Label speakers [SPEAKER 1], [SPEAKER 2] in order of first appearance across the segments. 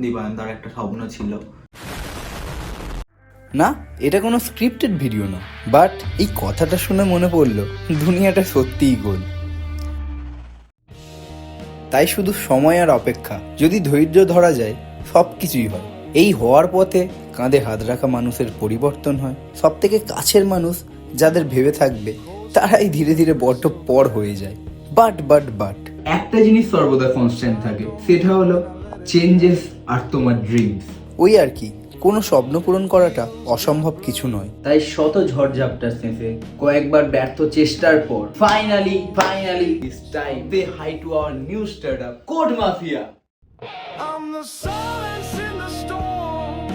[SPEAKER 1] দিবায়ন্তার একটা স্বপ্ন ছিল।
[SPEAKER 2] না, এটা কোনো স্ক্রিপ্টেড ভিডিও না, বাট এই কথাটা শুনে মনে পড়লো দুনিয়াটা সত্যিই গোল। তাই শুধু সময় আর অপেক্ষা, যদি ধৈর্য ধরা যায় সব কিছুই হয়। এই হওয়ার পথে কাঁধে হাত রাখা মানুষের পরিবর্তন হয়। সব থেকে কাছের মানুষ যাদের ভেবে থাকবে তারাই ধীরে ধীরে বড্ড পর হয়ে যায়। বাট একটা জিনিস সর্বদা কনস্ট্যান্ট থাকে, সেটা হলো চেঞ্জেস আর তোমার ড্রিমস। ওই আর কি, কোনো স্বপ্ন পূরণ করাটা অসম্ভব কিছু নয়। তাই শত ঝড়ঝাপটার শেষে কয়েকবার ব্যর্থ চেষ্টার পর finally this time say hi to our new startup Code Mafia.
[SPEAKER 3] I'm the silence in the storm,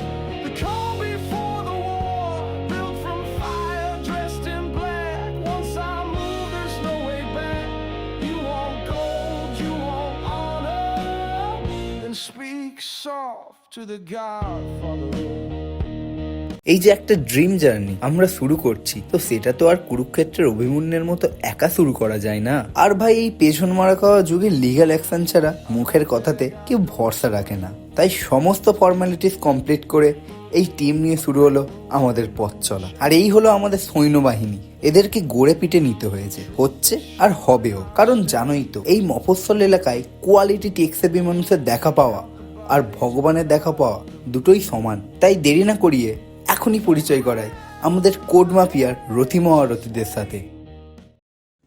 [SPEAKER 3] the calm before the war, built from fire, dressed in black. Once I move, there's no way back. You want gold, you want honor, then speak soft to the Godfather.
[SPEAKER 2] এই যে একটা dream journey আমরা শুরু করছি, তো সেটা তো আর কুরুক্ষেত্রের অভিমন্যুর মতো একা শুরু করা যায় না। আর ভাই, এই পেছন মারা খাওয়া যুগে লিগ্যাল অ্যাকশন ছাড়া মুখের কথাতে কেউ ভরসা রাখে না। তাই সমস্ত ফর্মালিটিস কমপ্লিট করে এই টিম নিয়ে শুরু হলো আমাদের পথ চলা। আর এই হলো আমাদের সৈন্যবাহিনী। এদেরকে গড়ে পিটে নিতে হচ্ছে আর হবেও। কারণ জানোই তো, এই মফস্বল এলাকায় কোয়ালিটি টেক্সেবি মানুষের দেখা পাওয়া আর ভগবানের দেখা পাওয়া দুটোই সমান। তাই দেরি না করিয়ে এখনই পরিচয় করায় আমাদের কোড মাফিয়ার রথি মহারথীদের সাথে।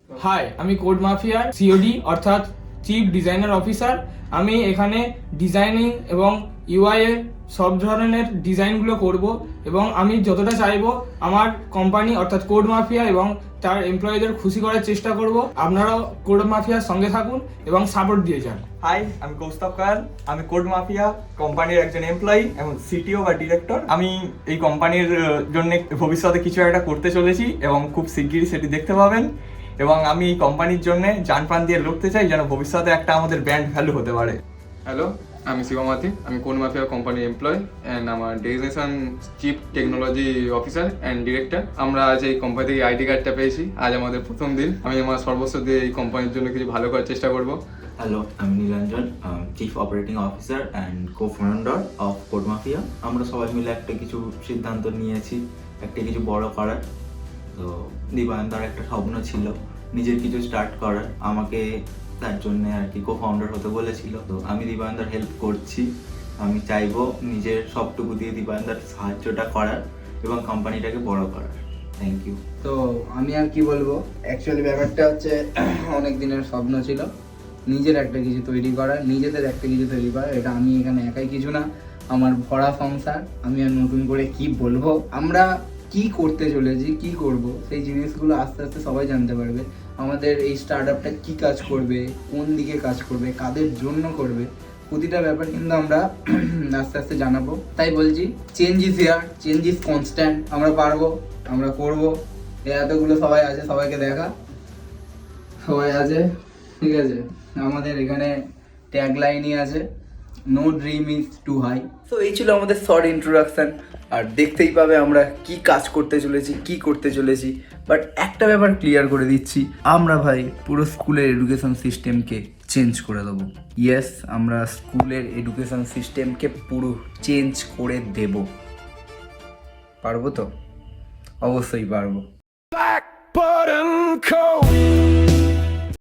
[SPEAKER 4] হাই, আমি কোড মাফিয়ার সিওডি অর্থাৎ চিফ ডিজাইনার অফিসার। আমি এখানে ডিজাইনিং এবং ইউআই এর সব ধরনের ডিজাইনগুলো করব এবং আমি যতটা চাইবো আমার কোম্পানি অর্থাৎ কোড মাফিয়া এবং তার এমপ্লয়ীদের খুশি করার চেষ্টা করব। আপনারাও কোড মাফিয়ার সঙ্গে থাকুন এবং সাপোর্ট দিয়ে যান।
[SPEAKER 5] হাই, আমি কৌস্তব কায়াল। আমি কোড মাফিয়া কোম্পানির একজন এমপ্লয়ি এবং সিটিও বা ডিরেক্টর। আমি এই কোম্পানির জন্য ভবিষ্যতে কিছু একটা করতে চলেছি এবং খুব শিগগিরই সেটি দেখতে পাবেন। এবং আমি এই কোম্পানির জন্য জান প্রাণ দিয়ে লড়তে চাই যেন ভবিষ্যতে একটা আমাদের ব্র্যান্ড ভ্যালু হতে পারে।
[SPEAKER 6] হ্যালো, আমি শিবমাতি। আমি কোড মাফিয়া কোম্পানির এমপ্লয় অ্যান্ড আমার designation chief technology officer and director. আমরা আজ এই কোম্পানি থেকে আইডি কার্ডটা পেয়েছি। আজ আমাদের প্রথম দিন। আমি আমার সর্বস্ব দিয়ে এই কোম্পানির জন্য কিছু ভালো করার চেষ্টা করব।
[SPEAKER 1] হ্যালো, আমি Nilanjan, chief operating officer and co founder of code mafia. আমরা সবাই মিলে একটা কিছু সিদ্ধান্ত নিয়েছি, একটা কিছু বড় করার। তো দিবায়ন্তার একটা স্বপ্ন ছিল নিজের কিছু স্টার্ট করার, আমাকে তার জন্য আর কি কো ফাউন্ডার হতে বলেছিল। তো আমি দিবায়ন্তার হেল্প করছি। আমি চাইবো নিজের সবটুকু দিয়ে দিবায়ন্তার সাহায্যটা করার এবং কোম্পানিটাকে বড় করার। Thank you.
[SPEAKER 2] তো আমি আর কি বলবো, অ্যাকচুয়ালি ব্যাপারটা হচ্ছে অনেক দিনের স্বপ্ন ছিল নিজের একটা কিছু তৈরি করার, নিজেদের একটা কিছু তৈরি করার। এটা আমি এখানে একাই কিছু না, আমার ভরা সংসার। আমি আর নতুন করে কি বলবো, আমরা কি করতে চলেছি, কি করব, সেই জিনিসগুলো আস্তে আস্তে সবাই জানতে পারবে। আমাদের এই স্টার্টআপটা কি কাজ করবে, কোন দিকে কাজ করবে, কাদের জন্য করবে, প্রতিটা ব্যাপার কিন্তু আমরা আস্তে আস্তে জানাবো। তাই বলছি, change is here, change is constant. আমরা পারবো, আমরা করবো। এতগুলো সবাই আছে, সবাইকে দেখা, সবাই আছে, ঠিক আছে। আমাদের এখানে ট্যাগ লাইনই আছে, no dream is too high. তো এই ছিল আমাদের শর্ট ইন্ট্রোডাকশন। আর দেখতেই পাবে আমরা কি কাজ করতে চলেছি। বাট একটা ব্যাপার ক্লিয়ার করে দিচ্ছি, আমরা ভাই পুরো স্কুলের এডুকেশন সিস্টেমকে চেঞ্জ করে দেবো। ইয়েস, আমরা স্কুলের এডুকেশন সিস্টেমকে পুরো চেঞ্জ করে দেব। পারবো তো? অবশ্যই পারবো।
[SPEAKER 3] Black button coat.